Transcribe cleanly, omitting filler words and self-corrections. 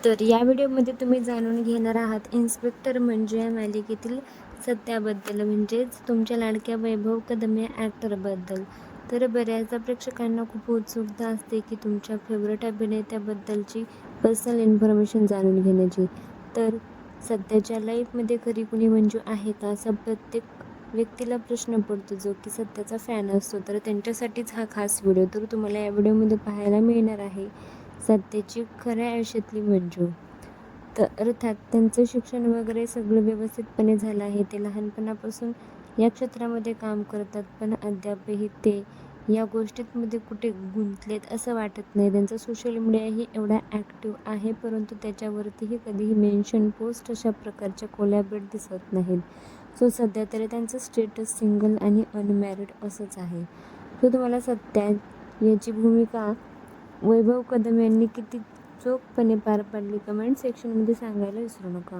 तर या व्हिडिओमध्ये तुम्ही जाणून घेणार आहात इन्स्पेक्टर मंजू या मालिकेतील सत्याबद्दल, म्हणजेच तुमच्या लाडक्या वैभव कदम या ॲक्टरबद्दल. तर बऱ्याचदा प्रेक्षकांना खूप उत्सुकता असते की तुमच्या फेवरेट अभिनेत्याबद्दलची पर्सनल इन्फॉर्मेशन जाणून घेण्याची. तर सध्याच्या लाईफमध्ये खरी कुणी मंजू आहे का, असा प्रत्येक व्यक्तीला प्रश्न पडतो जो की सध्याचा फॅन असतो. तर त्यांच्यासाठीच हा खास व्हिडिओ. तर तुम्हाला या व्हिडिओमध्ये पाहायला मिळणार आहे सध्याची खऱ्या आयुष्यातली मंजू. तर अर्थात त्यांचं शिक्षण वगैरे सगळं व्यवस्थितपणे झालं आहे. ते लहानपणापासून या क्षेत्रामध्ये काम करतात, पण अद्यापही ते या गोष्टींमध्ये कुठे गुंतलेत असं वाटत नाही. त्यांचा सोशल मीडियाही एवढा ॲक्टिव्ह आहे, परंतु त्याच्यावरतीही कधीही मेन्शन, पोस्ट अशा प्रकारच्या कोलॅबरेट दिसत नाहीत. सो सध्या तरी त्यांचं स्टेटस सिंगल आणि अनमॅरिड असंच आहे. सो तुम्हाला सत्या याची भूमिका वैभव कदम यांनी किती चोखपणे पार पाडली, कमेंट सेक्शनमध्ये सांगायला विसरू नका.